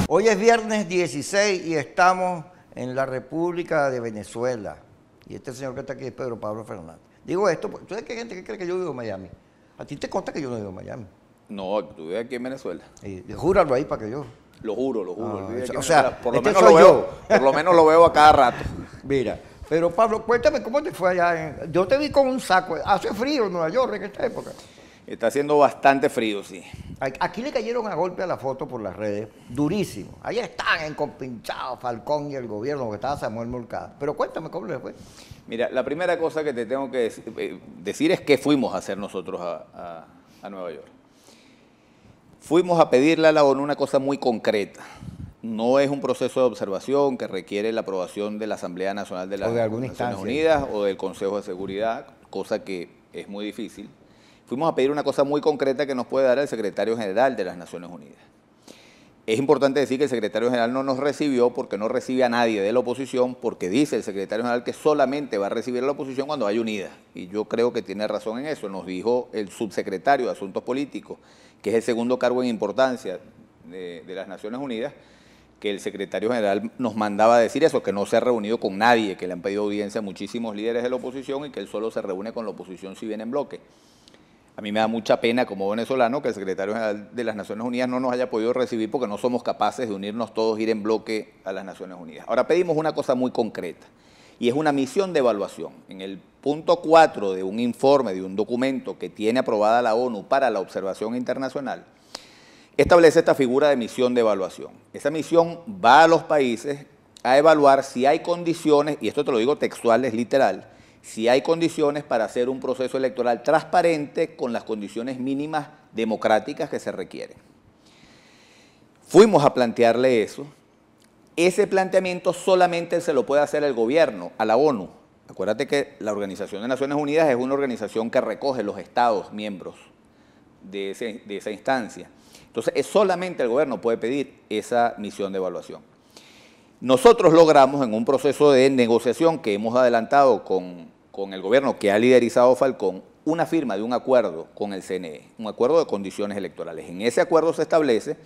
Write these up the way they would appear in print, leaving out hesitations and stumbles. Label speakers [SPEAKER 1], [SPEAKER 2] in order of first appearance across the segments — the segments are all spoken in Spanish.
[SPEAKER 1] Hoy es viernes 16 y estamos en la República de Venezuela. Y este señor que está aquí es Pedro Pablo Fernández. Digo esto, porque ¿tú sabes que hay gente que cree que yo vivo en Miami? ¿A ti te consta que yo no vivo en Miami?
[SPEAKER 2] No, tú vives aquí en Venezuela.
[SPEAKER 1] Júralo ahí para que yo...
[SPEAKER 2] Lo juro, lo juro.
[SPEAKER 1] O sea,
[SPEAKER 2] por lo
[SPEAKER 1] este
[SPEAKER 2] menos
[SPEAKER 1] soy
[SPEAKER 2] lo veo,
[SPEAKER 1] yo.
[SPEAKER 2] por lo menos lo veo a cada rato.
[SPEAKER 1] Mira, pero Pablo, cuéntame cómo te fue allá. Yo te vi con un saco. Hace frío en Nueva York en esta época.
[SPEAKER 2] Está haciendo bastante frío, sí.
[SPEAKER 1] Aquí le cayeron a golpe a la foto por las redes, durísimo. Ahí están encompinchados Falcón y el gobierno, que estaba Samuel Moncada. Pero cuéntame cómo le fue.
[SPEAKER 2] Mira, la primera cosa que te tengo que decir es qué fuimos a hacer nosotros a Nueva York. Fuimos a pedirle a la ONU una cosa muy concreta. No es un proceso de observación que requiere la aprobación de la Asamblea Nacional de las Naciones Unidas o del Consejo de Seguridad, cosa que es muy difícil. Fuimos a pedir una cosa muy concreta que nos puede dar el secretario general de las Naciones Unidas. Es importante decir que el secretario general no nos recibió porque no recibe a nadie de la oposición, porque dice el secretario general que solamente va a recibir a la oposición cuando haya unidad. Y yo creo que tiene razón en eso. Nos dijo el subsecretario de Asuntos Políticos, que es el segundo cargo en importancia de las Naciones Unidas, que el secretario general nos mandaba a decir eso, que no se ha reunido con nadie, que le han pedido audiencia a muchísimos líderes de la oposición y que él solo se reúne con la oposición si viene en bloque. A mí me da mucha pena como venezolano que el secretario general de las Naciones Unidas no nos haya podido recibir porque no somos capaces de unirnos todos, ir en bloque a las Naciones Unidas. Ahora pedimos una cosa muy concreta y es una misión de evaluación. En el punto 4 de un informe, de un documento que tiene aprobada la ONU para la observación internacional, establece esta figura de misión de evaluación. Esa misión va a los países a evaluar si hay condiciones, y esto te lo digo textual, es literal, si hay condiciones para hacer un proceso electoral transparente con las condiciones mínimas democráticas que se requieren. Fuimos a plantearle eso. Ese planteamiento solamente se lo puede hacer el gobierno, a la ONU. Acuérdate que la Organización de Naciones Unidas es una organización que recoge los estados miembros de esa instancia. Entonces, solamente el gobierno puede pedir esa misión de evaluación. Nosotros logramos, en un proceso de negociación que hemos adelantado con el gobierno que ha liderizado Falcón, una firma de un acuerdo con el CNE, un acuerdo de condiciones electorales. En ese acuerdo se establece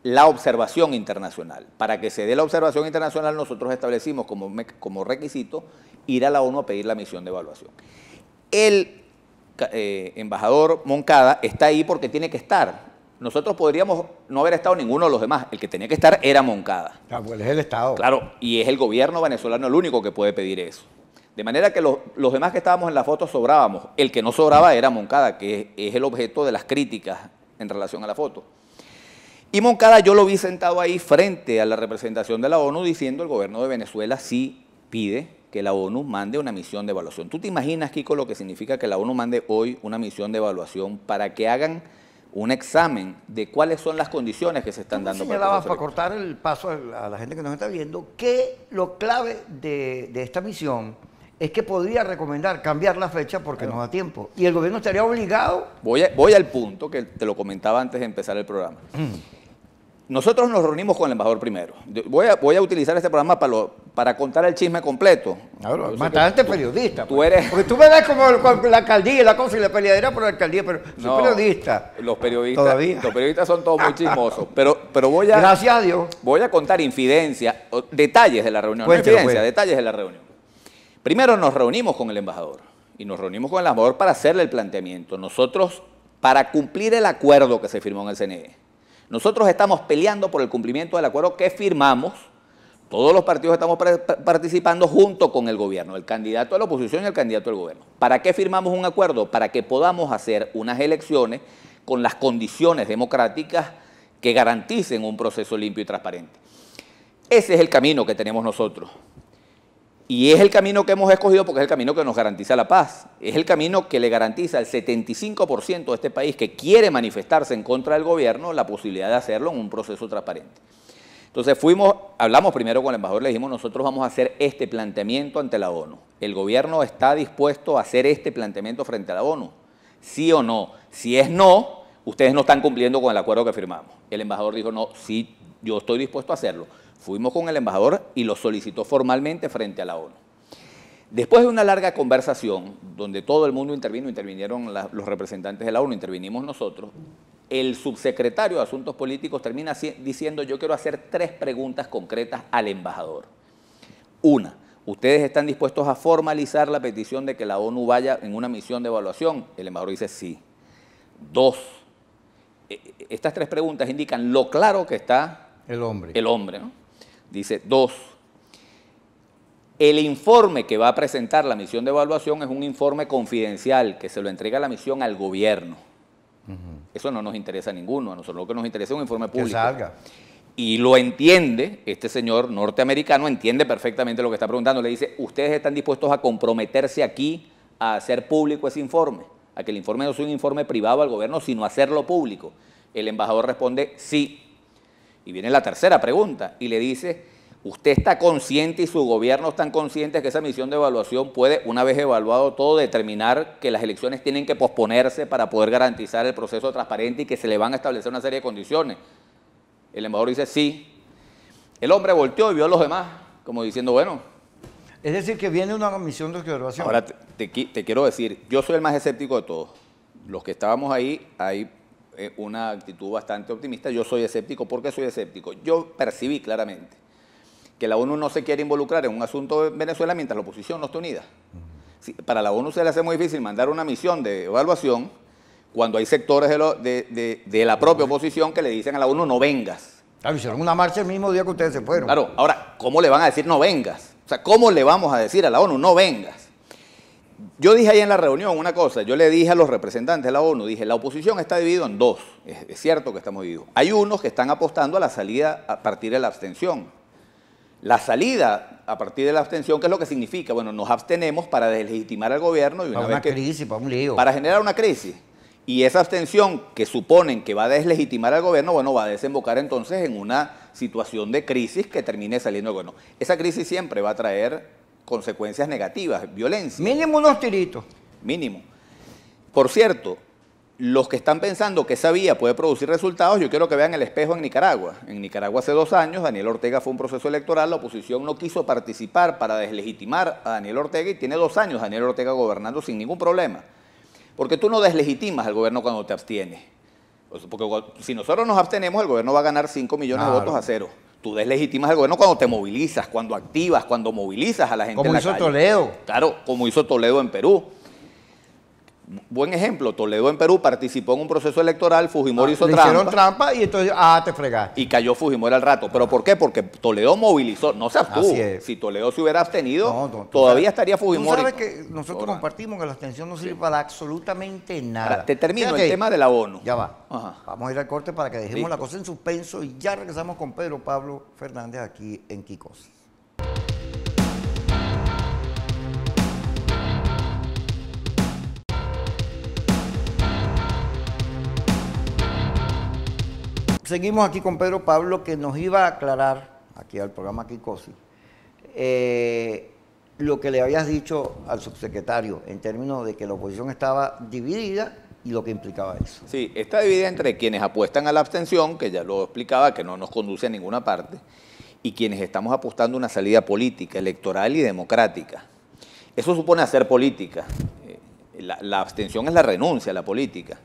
[SPEAKER 2] la observación internacional. Para que se dé la observación internacional, nosotros establecimos como requisito ir a la ONU a pedir la misión de evaluación. El embajador Moncada está ahí porque tiene que estar. Nosotros podríamos no haber estado ninguno de los demás. El que tenía que estar era Moncada.
[SPEAKER 1] Ah, pues es el Estado.
[SPEAKER 2] Claro, y es el gobierno venezolano el único que puede pedir eso. De manera que los demás que estábamos en la foto sobrábamos. El que no sobraba era Moncada, que es el objeto de las críticas en relación a la foto. Y Moncada yo lo vi sentado ahí frente a la representación de la ONU diciendo el gobierno de Venezuela sí pide que la ONU mande una misión de evaluación. ¿Tú te imaginas, Kiko, lo que significa que la ONU mande hoy una misión de evaluación para que hagan un examen de cuáles son las condiciones que se están dando?
[SPEAKER 1] Señalabas, para cortar el paso a la gente que nos está viendo, que lo clave de esta misión es que podría recomendar cambiar la fecha porque no da tiempo. Y el gobierno estaría obligado...
[SPEAKER 2] Voy al punto que te lo comentaba antes de empezar el programa. Nosotros nos reunimos con el embajador primero. Voy a utilizar este programa para contar el chisme completo.
[SPEAKER 1] Claro, mataste periodista.
[SPEAKER 2] Tú eres...
[SPEAKER 1] Porque tú me ves como con la alcaldía, la cosa y la peleadera por la alcaldía, pero soy periodista.
[SPEAKER 2] Los periodistas son todos muy chismosos. Pero voy a...
[SPEAKER 1] Gracias a Dios.
[SPEAKER 2] Voy a contar infidencias, detalles de la reunión. Detalles de la reunión. Primero nos reunimos con el embajador. Y nos reunimos con el embajador para hacerle el planteamiento. Nosotros, para cumplir el acuerdo que se firmó en el CNE, nosotros estamos peleando por el cumplimiento del acuerdo que firmamos. Todos los partidos estamos participando junto con el gobierno, el candidato de la oposición y el candidato del gobierno. ¿Para qué firmamos un acuerdo? Para que podamos hacer unas elecciones con las condiciones democráticas que garanticen un proceso limpio y transparente. Ese es el camino que tenemos nosotros. Y es el camino que hemos escogido porque es el camino que nos garantiza la paz. Es el camino que le garantiza al 75% de este país que quiere manifestarse en contra del gobierno la posibilidad de hacerlo en un proceso transparente. Entonces hablamos primero con el embajador, le dijimos nosotros vamos a hacer este planteamiento ante la ONU. ¿El gobierno está dispuesto a hacer este planteamiento frente a la ONU? ¿Sí o no? Si es no, ustedes no están cumpliendo con el acuerdo que firmamos. El embajador dijo no, sí, yo estoy dispuesto a hacerlo. Fuimos con el embajador y lo solicitó formalmente frente a la ONU. Después de una larga conversación, donde todo el mundo intervinieron los representantes de la ONU, intervinimos nosotros, el subsecretario de Asuntos Políticos termina diciendo: yo quiero hacer 3 preguntas concretas al embajador. Una, ¿ustedes están dispuestos a formalizar la petición de que la ONU vaya en una misión de evaluación? El embajador dice sí. 2, estas 3 preguntas indican lo claro que está
[SPEAKER 1] el hombre.
[SPEAKER 2] ¿No? Dice: 2, el informe que va a presentar la misión de evaluación es un informe confidencial que se lo entrega la misión al gobierno. Eso no nos interesa a ninguno, a nosotros lo que nos interesa es un informe público.
[SPEAKER 1] Que salga.
[SPEAKER 2] Y lo entiende, este señor norteamericano entiende perfectamente lo que está preguntando. Le dice: ¿ustedes están dispuestos a comprometerse aquí a hacer público ese informe? A que el informe no sea un informe privado al gobierno, sino hacerlo público. El embajador responde sí. Y viene la tercera pregunta y le dice: ¿usted está consciente y su gobierno están conscientes que esa misión de evaluación puede, una vez evaluado todo, determinar que las elecciones tienen que posponerse para poder garantizar el proceso transparente y que se le van a establecer una serie de condiciones? El embajador dice sí. El hombre volteó y vio a los demás como diciendo: bueno.
[SPEAKER 1] Es decir, que viene una misión de observación.
[SPEAKER 2] Ahora te quiero decir, yo soy el más escéptico de todos. Los que estábamos ahí, hay una actitud bastante optimista. Yo soy escéptico. ¿Por qué soy escéptico? Yo percibí claramente que la ONU no se quiere involucrar en un asunto de Venezuela mientras la oposición no esté unida. Sí, para la ONU se le hace muy difícil mandar una misión de evaluación cuando hay sectores de la propia oposición que le dicen a la ONU: no vengas.
[SPEAKER 1] Claro, hicieron una marcha el mismo día que ustedes se fueron.
[SPEAKER 2] Claro, ahora, ¿cómo le van a decir no vengas? O sea, ¿cómo le vamos a decir a la ONU no vengas? Yo dije ahí en la reunión una cosa, yo le dije a los representantes de la ONU, dije: la oposición está dividida en 2, es cierto que estamos divididos. Hay unos que están apostando a la salida a partir de la abstención. La salida a partir de la abstención, ¿qué es lo que significa? Bueno, nos abstenemos para deslegitimar al gobierno y
[SPEAKER 1] para una crisis, para un lío.
[SPEAKER 2] Para generar una crisis. Y esa abstención que suponen que va a deslegitimar al gobierno, bueno, va a desembocar entonces en una situación de crisis que termine saliendo del gobierno. Esa crisis siempre va a traer consecuencias negativas, violencia.
[SPEAKER 1] Mínimo unos tiritos.
[SPEAKER 2] Mínimo. Por cierto, los que están pensando que esa vía puede producir resultados, yo quiero que vean el espejo en Nicaragua. En Nicaragua hace 2 años, Daniel Ortega fue un proceso electoral, la oposición no quiso participar para deslegitimar a Daniel Ortega y tiene 2 años Daniel Ortega gobernando sin ningún problema. Porque tú no deslegitimas al gobierno cuando te abstienes. Porque si nosotros nos abstenemos, el gobierno va a ganar 5 millones de votos a 0. Tú deslegitimas al gobierno cuando te movilizas, cuando activas, cuando movilizas a la gente en la calle.
[SPEAKER 1] Como hizo Toledo.
[SPEAKER 2] Claro, como hizo Toledo en Perú. Buen ejemplo, Toledo en Perú participó en un proceso electoral, Fujimori hizo trampa.
[SPEAKER 1] Hicieron trampa y entonces, te fregaste.
[SPEAKER 2] Y cayó Fujimori al rato. ¿Pero por qué? Porque Toledo movilizó, no se abstuvo. Si Toledo se hubiera abstenido, todavía estaría Fujimori.
[SPEAKER 1] Tú sabes que nosotros compartimos que la abstención no sirve para absolutamente nada.
[SPEAKER 2] Ahora, te termino el tema de la ONU.
[SPEAKER 1] Ya va. Vamos a ir al corte para que dejemos la cosa en suspenso y ya regresamos con Pedro Pablo Fernández aquí en Quicos. Seguimos aquí con Pedro Pablo, que nos iba a aclarar, aquí al programa Kikosi, lo que le habías dicho al subsecretario en términos de que la oposición estaba dividida y lo que implicaba eso.
[SPEAKER 2] Sí, está dividida entre quienes apuestan a la abstención, que ya lo explicaba, que no nos conduce a ninguna parte, y quienes estamos apostando a una salida política, electoral y democrática. Eso supone hacer política. La abstención es la renuncia a la política.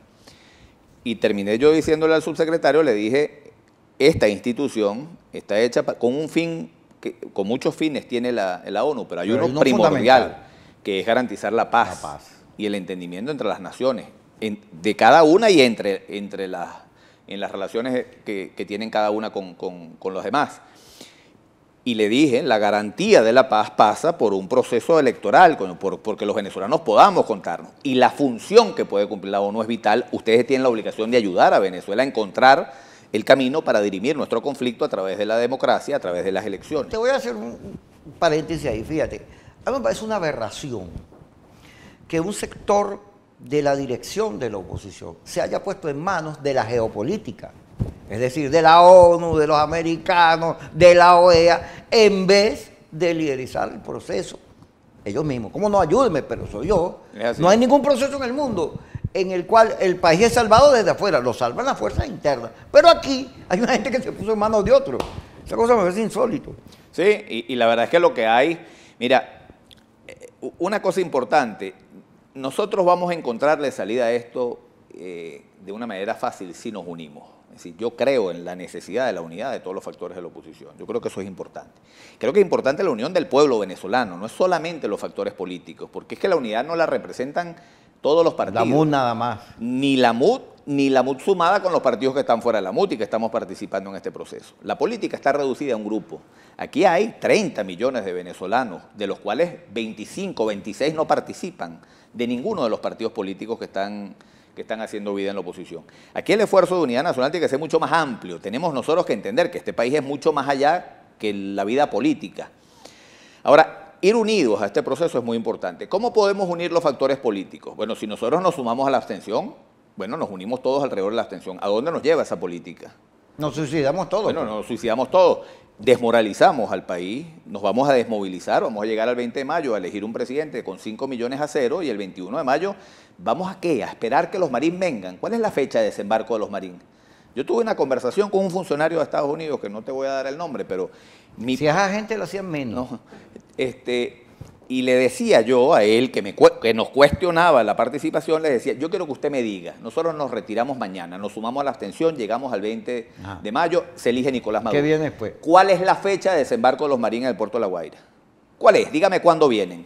[SPEAKER 2] Y terminé yo diciéndole al subsecretario, le dije: esta institución está hecha con un fin, con muchos fines tiene la ONU, pero hay uno primordial, que es garantizar la paz y el entendimiento entre las naciones, de cada una y en las relaciones que tienen cada una con los demás. Y le dije, la garantía de la paz pasa por un proceso electoral, porque los venezolanos podamos contarnos. Y la función que puede cumplir la ONU es vital. Ustedes tienen la obligación de ayudar a Venezuela a encontrar el camino para dirimir nuestro conflicto a través de la democracia, a través de las elecciones.
[SPEAKER 1] Te voy a hacer un paréntesis ahí, fíjate. A mí me parece una aberración que un sector de la dirección de la oposición se haya puesto en manos de la geopolítica. Es decir, de la ONU, de los americanos, de la OEA, en vez de liderizar el proceso ellos mismos. ¿Cómo no? Ayúdenme, pero soy yo. No hay ningún proceso en el mundo en el cual el país es salvado desde afuera, lo salvan las fuerzas internas. Pero aquí hay una gente que se puso en manos de otros. Esa cosa me parece insólito.
[SPEAKER 2] Sí, y la verdad es que lo que hay, mira, una cosa importante, nosotros vamos a encontrarle salida a esto de una manera fácil si nos unimos. Es decir, yo creo en la necesidad de la unidad de todos los factores de la oposición. Yo creo que eso es importante. Creo que es importante la unión del pueblo venezolano, no es solamente los factores políticos, porque es que la unidad no la representan todos los partidos.
[SPEAKER 1] La MUD nada más.
[SPEAKER 2] Ni la MUD sumada con los partidos que están fuera de la MUD y que estamos participando en este proceso. La política está reducida a un grupo. Aquí hay 30 millones de venezolanos, de los cuales 25, 26 no participan de ninguno de los partidos políticos que están haciendo vida en la oposición. Aquí el esfuerzo de unidad nacional tiene que ser mucho más amplio. Tenemos nosotros que entender que este país es mucho más allá que la vida política. Ahora, ir unidos a este proceso es muy importante. ¿Cómo podemos unir los factores políticos? Bueno, si nosotros nos sumamos a la abstención, bueno, nos unimos todos alrededor de la abstención. ¿A dónde nos lleva esa política?
[SPEAKER 1] Nos suicidamos todos.
[SPEAKER 2] Bueno, nos suicidamos todos. Desmoralizamos al país, nos vamos a desmovilizar, vamos a llegar al 20 de mayo a elegir un presidente con 5 millones a cero y el 21 de mayo, ¿vamos a qué? A esperar que los Marines vengan. ¿Cuál es la fecha de desembarco de los Marines? Yo tuve una conversación con un funcionario de Estados Unidos, que no te voy a dar el nombre, pero...
[SPEAKER 1] Si es agente lo hacían menos.
[SPEAKER 2] No, y le decía yo a él, que nos cuestionaba la participación, le decía, yo quiero que usted me diga, nosotros nos retiramos mañana, nos sumamos a la abstención, llegamos al 20 de mayo, se elige Nicolás Maduro.
[SPEAKER 1] ¿Qué viene después?
[SPEAKER 2] ¿Cuál es la fecha de desembarco de los Marines en el puerto de La Guaira? ¿Cuál es? Dígame cuándo vienen.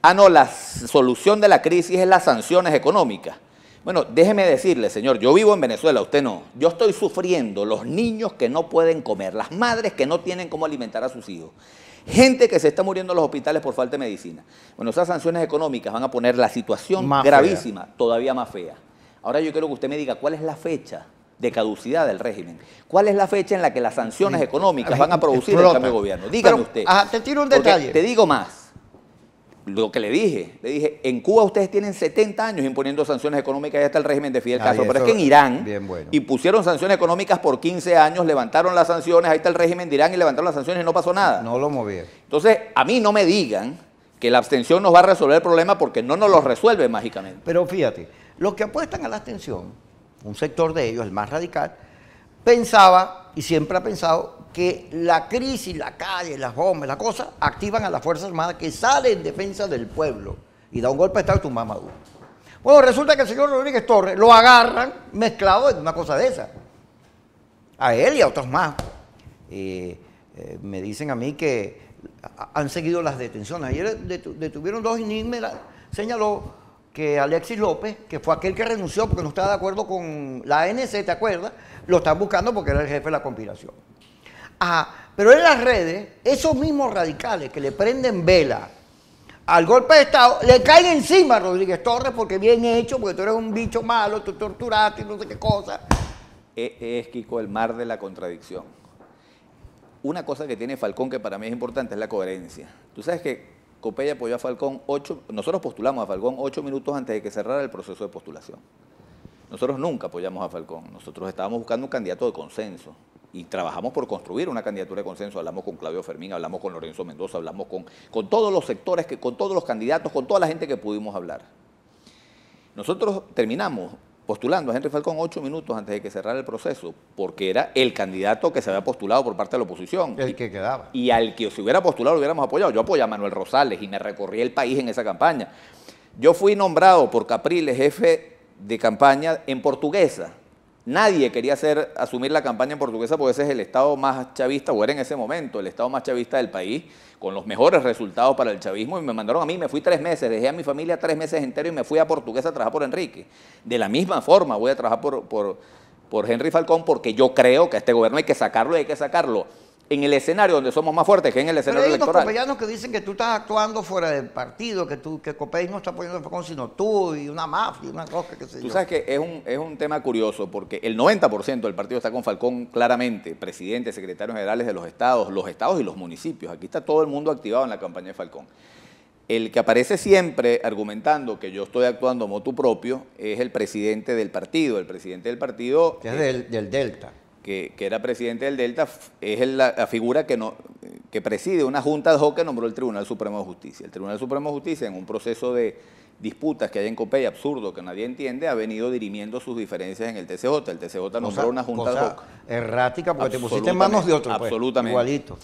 [SPEAKER 2] Ah, no, la solución de la crisis es las sanciones económicas. Bueno, déjeme decirle, señor, yo vivo en Venezuela, usted no. Yo estoy sufriendo los niños que no pueden comer, las madres que no tienen cómo alimentar a sus hijos. Gente que se está muriendo en los hospitales por falta de medicina. Bueno, esas sanciones económicas van a poner la situación
[SPEAKER 1] más
[SPEAKER 2] gravísima, todavía más fea. Ahora yo quiero que usted me diga cuál es la fecha de caducidad del régimen. ¿Cuál es la fecha en la que las sanciones económicas van a producir el cambio de gobierno? Dígame usted.
[SPEAKER 1] Te tiro un detalle.
[SPEAKER 2] Te digo más. Lo que le dije, en Cuba ustedes tienen 70 años imponiendo sanciones económicas y hasta el régimen de Fidel Castro, pero es que en Irán impusieron sanciones económicas por 15 años, levantaron las sanciones, ahí está el régimen de Irán y levantaron las sanciones y no pasó nada.
[SPEAKER 1] No lo movieron.
[SPEAKER 2] Entonces, a mí no me digan que la abstención nos va a resolver el problema porque no nos lo resuelve mágicamente.
[SPEAKER 1] Pero fíjate, los que apuestan a la abstención, un sector de ellos, el más radical, pensaba y siempre ha pensado que la crisis, la calle, las bombas, las cosas, activan a las Fuerzas Armadas que salen en defensa del pueblo y da un golpe de Estado y tumba a Maduro. Bueno, resulta que el señor Rodríguez Torres lo agarran mezclado en una cosa de esa. A él y a otros más. Me dicen a mí que han seguido las detenciones. Ayer detuvieron dos y Nisme señaló que Alexis López, que fue aquel que renunció porque no estaba de acuerdo con la ANC, ¿te acuerdas? Lo están buscando porque era el jefe de la conspiración. Pero en las redes, esos mismos radicales que le prenden vela al golpe de Estado, le caen encima a Rodríguez Torres porque bien hecho, porque tú eres un bicho malo, tú torturaste y no sé qué cosa.
[SPEAKER 2] Es, Kiko, el mar de la contradicción. Una cosa que tiene Falcón que para mí es importante es la coherencia. Tú sabes que Copey apoyó a Falcón nosotros postulamos a Falcón 8 minutos antes de que cerrara el proceso de postulación. Nosotros nunca apoyamos a Falcón, nosotros estábamos buscando un candidato de consenso y trabajamos por construir una candidatura de consenso. Hablamos con Claudio Fermín, hablamos con Lorenzo Mendoza, hablamos con todos los sectores, con todos los candidatos, con toda la gente que pudimos hablar. Nosotros terminamos postulando a Henry Falcón 8 minutos antes de que cerrara el proceso, porque era el candidato que se había postulado por parte de la oposición.
[SPEAKER 1] El que quedaba.
[SPEAKER 2] Y al que se hubiera postulado lo hubiéramos apoyado. Yo apoyé a Manuel Rosales y me recorrí el país en esa campaña. Yo fui nombrado por Capriles jefe de campaña en Portuguesa. Nadie quería asumir la campaña en Portuguesa porque ese es el estado más chavista, o era en ese momento el estado más chavista del país, con los mejores resultados para el chavismo, y me mandaron a mí, me fui 3 meses, dejé a mi familia 3 meses enteros y me fui a Portuguesa a trabajar por Enrique. De la misma forma voy a trabajar por Henry Falcón, porque yo creo que a este gobierno hay que sacarlo y hay que sacarlo en el escenario donde somos más fuertes que en el escenario electoral.
[SPEAKER 1] Pero hay unos copellanos que dicen que tú estás actuando fuera del partido, que Copey no está apoyando a Falcón sino tú, y una mafia, una cosa, qué sé yo.
[SPEAKER 2] Tú sabes que es un tema curioso, porque el 90% del partido está con Falcón claramente, presidente, secretarios generales de los estados y los municipios. Aquí está todo el mundo activado en la campaña de Falcón. El que aparece siempre argumentando que yo estoy actuando motu propio es el presidente del partido. El presidente del partido...
[SPEAKER 1] Que es del Delta.
[SPEAKER 2] Que era presidente del Delta, es la figura que preside una junta ad hoc que nombró el Tribunal Supremo de Justicia. El Tribunal Supremo de Justicia, en un proceso de disputas que hay en Copey, absurdo, que nadie entiende, ha venido dirimiendo sus diferencias en el TCJ. El TCJ nombró una junta ad hoc.
[SPEAKER 1] Errática, porque te pusiste en manos de otro.
[SPEAKER 2] Absolutamente.
[SPEAKER 1] Pues, igualito.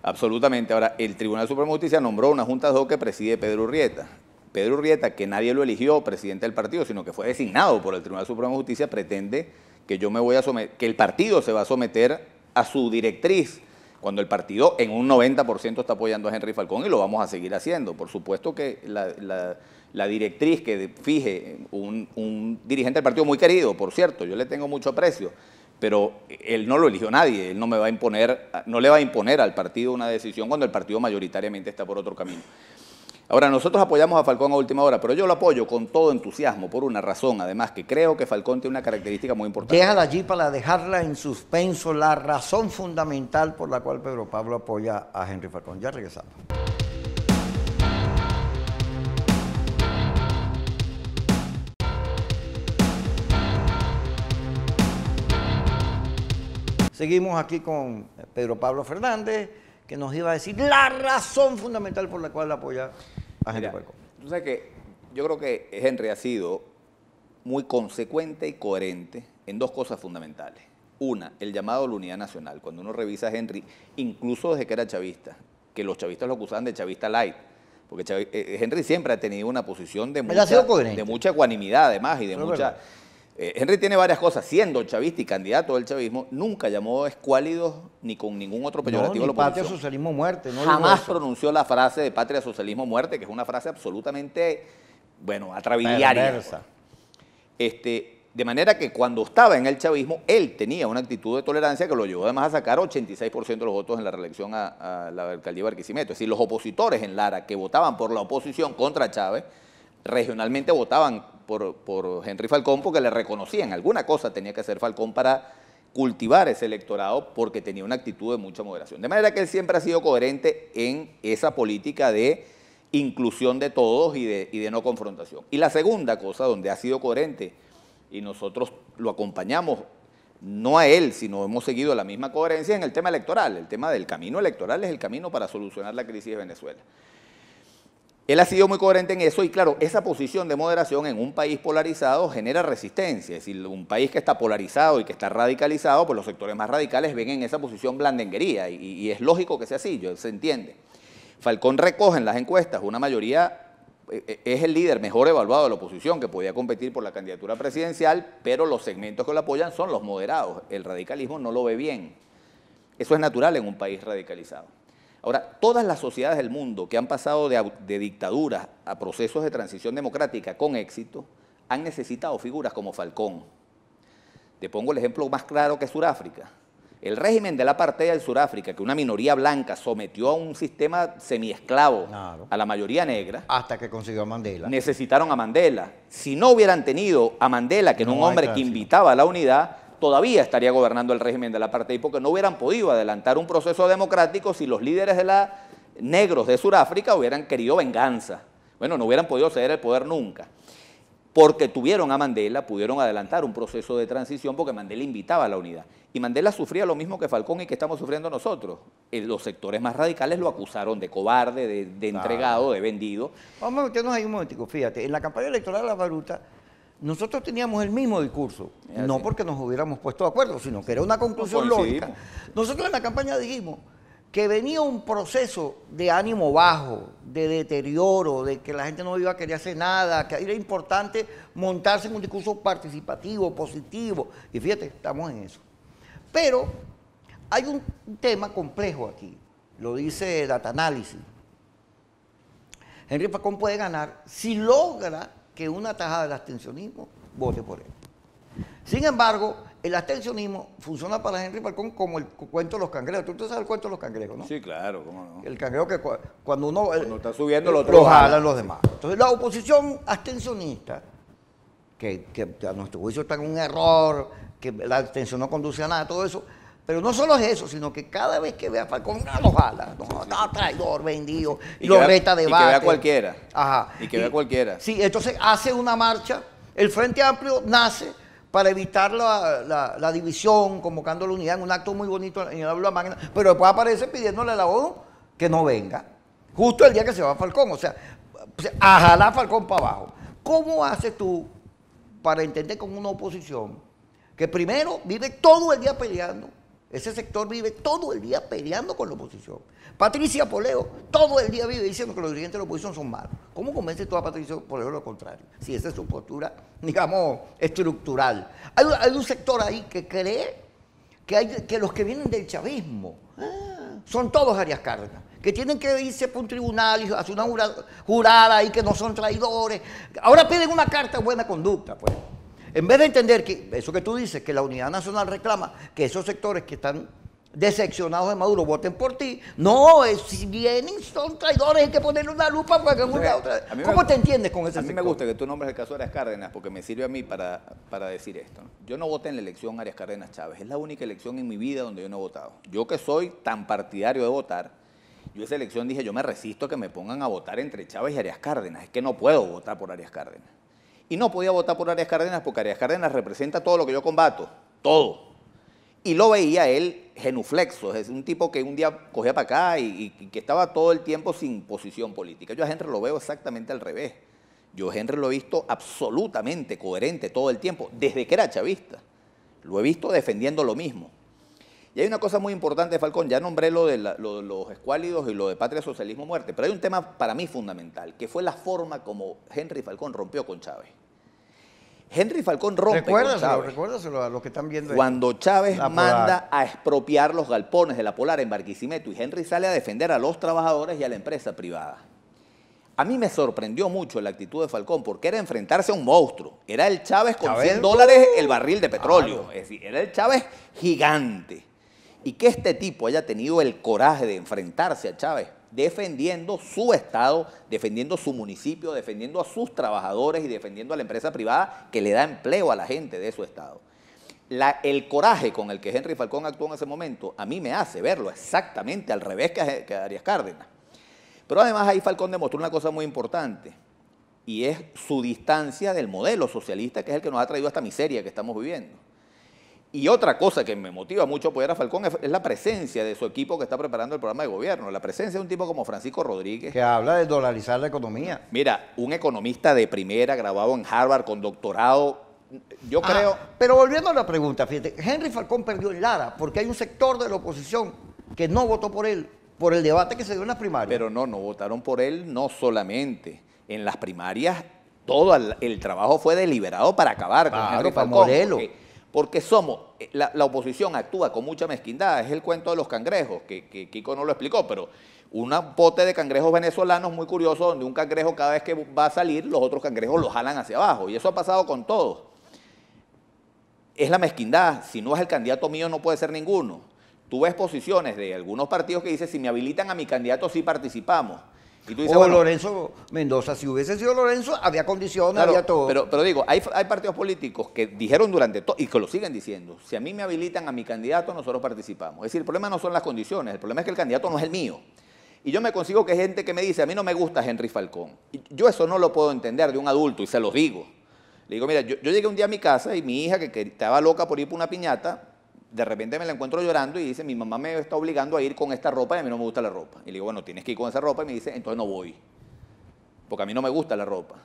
[SPEAKER 2] Absolutamente. Ahora, el Tribunal Supremo de Justicia nombró una junta ad hoc que preside Pedro Urrieta. Pedro Urrieta, que nadie lo eligió presidente del partido, sino que fue designado por el Tribunal Supremo de Justicia, pretende que yo me voy a someter, que el partido se va a someter a su directriz, cuando el partido en un 90% está apoyando a Henry Falcón y lo vamos a seguir haciendo. Por supuesto que la directriz que fije un dirigente del partido muy querido, por cierto, yo le tengo mucho aprecio, pero él no lo eligió nadie, él no me va a imponer, no le va a imponer al partido una decisión cuando el partido mayoritariamente está por otro camino. Ahora, nosotros apoyamos a Falcón a última hora, pero yo lo apoyo con todo entusiasmo, por una razón, además, que creo que Falcón tiene una característica muy importante.
[SPEAKER 1] Déjala allí para dejarla en suspenso, la razón fundamental por la cual Pedro Pablo apoya a Henry Falcón. Ya regresamos. Seguimos aquí con Pedro Pablo Fernández, que nos iba a decir la razón fundamental por la cual apoya a Henry Falcón.
[SPEAKER 2] Tú sabes que yo creo que Henry ha sido muy consecuente y coherente en dos cosas fundamentales. Una, el llamado a la unidad nacional. Cuando uno revisa a Henry, incluso desde que era chavista, que los chavistas lo acusaban de chavista light, porque Henry siempre ha tenido una posición de mucha ecuanimidad, además, y de mucha... Henry tiene varias cosas, siendo chavista y candidato del chavismo, nunca llamó escuálidos ni con ningún otro peyorativo a la oposición.
[SPEAKER 1] Patria, socialismo, muerte. No
[SPEAKER 2] jamás pronunció la frase de patria, socialismo, muerte, que es una frase absolutamente, bueno, atrabiliaria. De manera que cuando estaba en el chavismo, él tenía una actitud de tolerancia que lo llevó además a sacar 86% de los votos en la reelección a la alcaldía de Barquisimeto. Es decir, los opositores en Lara que votaban por la oposición contra Chávez, regionalmente votaban por Henry Falcón porque le reconocían alguna cosa tenía que hacer Falcón para cultivar ese electorado porque tenía una actitud de mucha moderación. De manera que él siempre ha sido coherente en esa política de inclusión de todos y de no confrontación. Y la segunda cosa donde ha sido coherente y nosotros lo acompañamos, no a él, sino hemos seguido la misma coherencia en el tema electoral. El tema del camino electoral es el camino para solucionar la crisis de Venezuela. Él ha sido muy coherente en eso y claro, esa posición de moderación en un país polarizado genera resistencia. Es decir, un país que está polarizado y que está radicalizado, pues los sectores más radicales ven en esa posición blandenguería y es lógico que sea así, se entiende. Falcón recoge en las encuestas una mayoría, es el líder mejor evaluado de la oposición que podía competir por la candidatura presidencial, pero los segmentos que lo apoyan son los moderados. El radicalismo no lo ve bien. Eso es natural en un país radicalizado. Ahora, todas las sociedades del mundo que han pasado de dictaduras a procesos de transición democrática con éxito han necesitado figuras como Falcón. Te pongo el ejemplo más claro que Sudáfrica. El régimen del apartheid de Sudáfrica, que una minoría blanca sometió a un sistema semiesclavo a la mayoría negra.
[SPEAKER 1] Hasta que consiguió a Mandela.
[SPEAKER 2] Necesitaron a Mandela. Si no hubieran tenido a Mandela, que era un hombre que invitaba a la unidad, todavía estaría gobernando el régimen del apartheid porque no hubieran podido adelantar un proceso democrático si los líderes negros de Sudáfrica hubieran querido venganza. Bueno, no hubieran podido ceder el poder nunca. Porque tuvieron a Mandela, pudieron adelantar un proceso de transición porque Mandela invitaba a la unidad. Y Mandela sufría lo mismo que Falcón y que estamos sufriendo nosotros. Los sectores más radicales lo acusaron de cobarde, de entregado, de vendido.
[SPEAKER 1] Vamos a meternos ahí un momentico, fíjate, en la campaña electoral de la Baruta, nosotros teníamos el mismo discurso, no porque nos hubiéramos puesto de acuerdo, sino que era una conclusión lógica. Nosotros en la campaña dijimos que venía un proceso de ánimo bajo, de deterioro, de que la gente no iba a querer hacer nada, que era importante montarse en un discurso participativo, positivo, y fíjate, estamos en eso. Pero hay un tema complejo aquí, lo dice Data Analysis. Henry Falcón puede ganar si logra que una tajada del abstencionismo vote por él. Sin embargo, el abstencionismo funciona para Henry Falcón como el cuento de los cangrejos. Tú sabes el cuento de los cangrejos, ¿no?
[SPEAKER 2] Sí, claro, cómo no.
[SPEAKER 1] El cangrejo que cuando uno
[SPEAKER 2] está subiendo, lo
[SPEAKER 1] jalan los demás. Entonces, la oposición abstencionista, que a nuestro juicio está en un error, que la abstención no conduce a nada, todo eso. Pero no solo es eso, sino que cada vez que vea a Falcón, lo jala. No, está traidor, vendido, y lo reta debate.
[SPEAKER 2] Y que vea cualquiera.
[SPEAKER 1] Ajá.
[SPEAKER 2] Y que vea cualquiera.
[SPEAKER 1] Sí, entonces hace una marcha. El Frente Amplio nace para evitar la división, convocando la unidad en un acto muy bonito en el aula magna, pero después aparece pidiéndole a la ONU que no venga. Justo el día que se va Falcón. O sea, a jalar Falcón para abajo. ¿Cómo haces tú para entender con una oposición que primero vive todo el día peleando Ese sector vive todo el día peleando con la oposición. Patricia Poleo todo el día vive diciendo que los dirigentes de la oposición son malos. ¿Cómo convence tú a Patricia Poleo de lo contrario? Si esa es su postura, digamos, estructural. Hay un sector ahí que cree que los que vienen del chavismo son todos Arias Cárdenas, que tienen que irse por un tribunal y hacer una jurada y que no son traidores. Ahora piden una carta de buena conducta, pues. En vez de entender que eso que tú dices, que la Unidad Nacional reclama que esos sectores que están decepcionados de Maduro voten por ti, no, si vienen son traidores, hay que ponerle una lupa para que una otra. ¿Cómo te entiendes con ese sector?
[SPEAKER 2] A mí me gusta que tú nombres el caso de Arias Cárdenas porque me sirve a mí para decir esto, ¿no? Yo no voté en la elección Arias Cárdenas Chávez, es la única elección en mi vida donde yo no he votado. Yo que soy tan partidario de votar, yo esa elección dije, yo me resisto a que me pongan a votar entre Chávez y Arias Cárdenas, es que no puedo votar por Arias Cárdenas. Y no podía votar por Arias Cárdenas porque Arias Cárdenas representa todo lo que yo combato, todo. Y lo veía él genuflexo, es un tipo que un día cogía para acá y que estaba todo el tiempo sin posición política. Yo a Henry lo veo exactamente al revés. Yo a Henry lo he visto absolutamente coherente todo el tiempo, desde que era chavista. Lo he visto defendiendo lo mismo. Y hay una cosa muy importante, Falcón, ya nombré lo de los escuálidos y lo de Patria, Socialismo, Muerte, pero hay un tema para mí fundamental, que fue la forma como Henry Falcón rompió con Chávez. Henry Falcón rompe con Chávez.
[SPEAKER 1] Recuérdaselo a los que están viendo.
[SPEAKER 2] Cuando Chávez manda a expropiar los galpones de la Polar en Barquisimeto y Henry sale a defender a los trabajadores y a la empresa privada. A mí me sorprendió mucho la actitud de Falcón porque era enfrentarse a un monstruo. Era el Chávez con $100 el barril de petróleo. Claro. Es decir, era el Chávez gigante. Y que este tipo haya tenido el coraje de enfrentarse a Chávez defendiendo su estado, defendiendo su municipio, defendiendo a sus trabajadores y defendiendo a la empresa privada que le da empleo a la gente de su estado. El coraje con el que Henry Falcón actuó en ese momento a mí me hace verlo exactamente al revés que Arias Cárdenas. Pero además ahí Falcón demostró una cosa muy importante y es su distancia del modelo socialista que es el que nos ha traído a esta miseria que estamos viviendo. Y otra cosa que me motiva mucho a apoyar a Falcón es la presencia de su equipo que está preparando el programa de gobierno. La presencia de un tipo como Francisco Rodríguez.
[SPEAKER 1] Que habla de dolarizar la economía.
[SPEAKER 2] Mira, un economista de primera, graduado en Harvard, con doctorado. Yo creo...
[SPEAKER 1] Pero volviendo a la pregunta, fíjate, Henry Falcón perdió en Lara porque hay un sector de la oposición que no votó por él, por el debate que se dio en las primarias.
[SPEAKER 2] Pero no votaron por él no solamente. En las primarias todo el trabajo fue deliberado para acabar con Henry Falcón. Porque la oposición actúa con mucha mezquindad, es el cuento de los cangrejos, que Kiko no lo explicó, pero un pote de cangrejos venezolanos muy curioso, donde un cangrejo cada vez que va a salir, los otros cangrejos lo jalan hacia abajo, y eso ha pasado con todos. Es la mezquindad, si no es el candidato mío no puede ser ninguno. Tú ves posiciones de algunos partidos que dicen, si me habilitan a mi candidato sí participamos. Y tú dices, bueno,
[SPEAKER 1] Lorenzo Mendoza, si hubiese sido Lorenzo, había condiciones, claro, había todo.
[SPEAKER 2] Pero digo, hay partidos políticos que dijeron durante todo, y que lo siguen diciendo, si a mí me habilitan a mi candidato, nosotros participamos. Es decir, el problema no son las condiciones, el problema es que el candidato no es el mío. Y yo me consigo que hay gente que me dice, a mí no me gusta Henry Falcón. Y yo eso no lo puedo entender de un adulto, y se los digo. Le digo, mira, yo llegué un día a mi casa y mi hija, que estaba loca por ir por una piñata, de repente me la encuentro llorando y dice, mi mamá me está obligando a ir con esta ropa y a mí no me gusta la ropa. Y le digo, bueno, tienes que ir con esa ropa. Y me dice, entonces no voy, porque a mí no me gusta la ropa.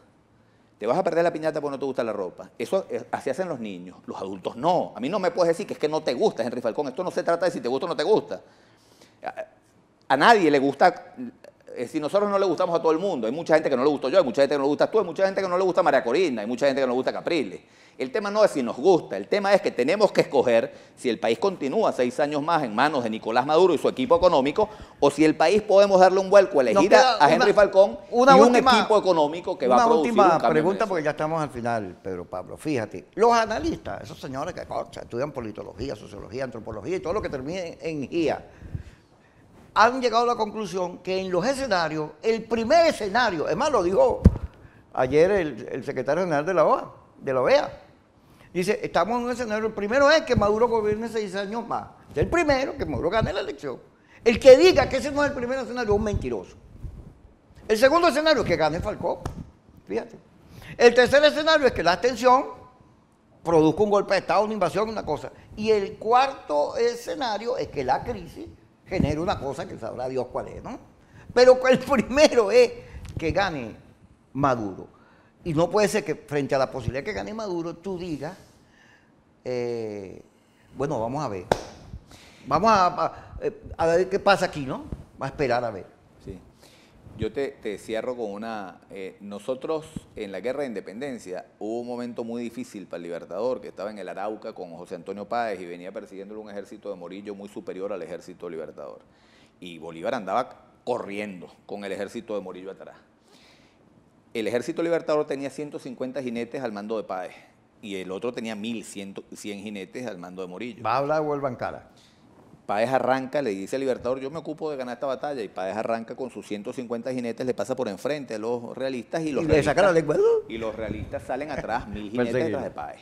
[SPEAKER 2] Te vas a perder la piñata porque no te gusta la ropa. Eso así hacen los niños, los adultos no. A mí no me puedes decir que es que no te gusta, Henry Falcón. Esto no se trata de si te gusta o no te gusta. A nadie le gusta, si nosotros no le gustamos a todo el mundo. Hay mucha gente que no le gusto yo, hay mucha gente que no le gusta tú, hay mucha gente que no le gusta María Corina, hay mucha gente que no le gusta Capriles. El tema no es si nos gusta, el tema es que tenemos que escoger si el país continúa 6 años más en manos de Nicolás Maduro y su equipo económico, o si el país podemos darle un vuelco, elegir a Henry Falcón y un equipo económico que va a producir un cambio. Una última
[SPEAKER 1] pregunta, porque ya estamos al final, Pedro Pablo. Fíjate, los analistas, esos señores que estudian politología, sociología, antropología y todo lo que termine en IA, han llegado a la conclusión que en los escenarios, el primer escenario, es más, lo dijo ayer el secretario general de la OEA, dice, estamos en un escenario, el primero es que Maduro gobierne 6 años más. Es el primero, que Maduro gane la elección. El que diga que ese no es el primer escenario es un mentiroso. El segundo escenario es que gane Falcón, fíjate. El tercer escenario es que la abstención produzca un golpe de Estado, una invasión, una cosa. Y el cuarto escenario es que la crisis genere una cosa que sabrá Dios cuál es, ¿no? Pero el primero es que gane Maduro. Y no puede ser que frente a la posibilidad de que gane Maduro, tú digas, bueno, vamos a ver. Vamos a ver qué pasa aquí, ¿no? Va a esperar a ver.
[SPEAKER 2] Sí. Yo te cierro con una... nosotros en la Guerra de Independencia hubo un momento muy difícil para el Libertador, que estaba en el Arauca con José Antonio Páez y venía persiguiéndolo un ejército de Morillo muy superior al ejército Libertador. Y Bolívar andaba corriendo con el ejército de Morillo atrás. El ejército Libertador tenía 150 jinetes al mando de Páez y el otro tenía 1.100 jinetes al mando de Morillo.
[SPEAKER 1] Va a hablar vuelvan cara.
[SPEAKER 2] Páez arranca, le dice al Libertador, yo me ocupo de ganar esta batalla, y Páez arranca con sus 150 jinetes, le pasa por enfrente a los realistas y
[SPEAKER 1] le saca la lengua.
[SPEAKER 2] Y los realistas salen atrás, 1.000 jinetes detrás de Páez.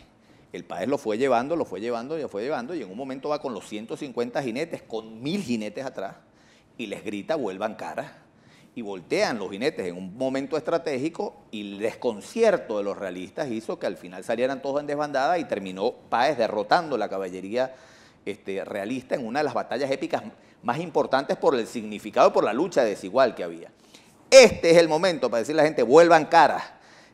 [SPEAKER 2] El Páez lo fue llevando, y en un momento va con los 150 jinetes, con 1.000 jinetes atrás, y les grita, vuelvan cara. Y voltean los jinetes en un momento estratégico y el desconcierto de los realistas hizo que al final salieran todos en desbandada y terminó Páez derrotando la caballería realista en una de las batallas épicas más importantes por el significado y por la lucha desigual que había. Este es el momento para decirle a la gente, vuelvan cara.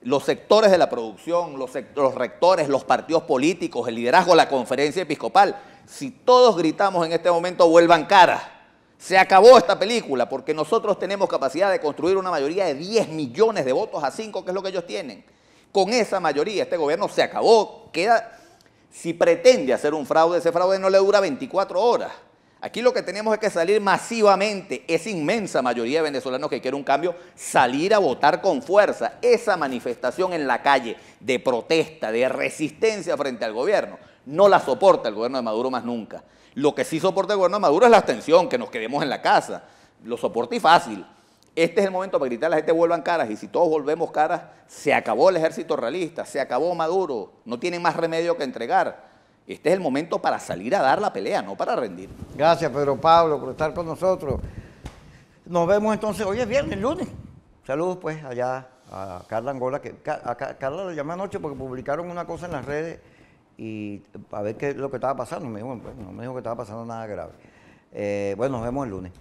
[SPEAKER 2] Los sectores de la producción, los rectores, los partidos políticos, el liderazgo, la conferencia episcopal, si todos gritamos en este momento, vuelvan cara. Se acabó esta película porque nosotros tenemos capacidad de construir una mayoría de 10 millones de votos a 5, que es lo que ellos tienen. Con esa mayoría este gobierno se acabó. Si pretende hacer un fraude, ese fraude no le dura 24 horas. Aquí lo que tenemos es que salir masivamente, esa inmensa mayoría de venezolanos que quiere un cambio, salir a votar con fuerza. Esa manifestación en la calle de protesta, de resistencia frente al gobierno, no la soporta el gobierno de Maduro más nunca. Lo que sí soporta el gobierno de Maduro es la abstención, que nos quedemos en la casa. Lo soporta y fácil. Este es el momento para gritar a la gente vuelvan caras, y si todos volvemos caras, se acabó el ejército realista, se acabó Maduro, no tienen más remedio que entregar. Este es el momento para salir a dar la pelea, no para rendir.
[SPEAKER 1] Gracias, Pedro Pablo, por estar con nosotros. Nos vemos entonces, hoy es viernes, lunes. Saludos pues allá a Carla Angola, que a Carla le llamé anoche porque publicaron una cosa en las redes y a ver qué es lo que estaba pasando. Me dijo, bueno, no me dijo que estaba pasando nada grave. Bueno, nos vemos el lunes.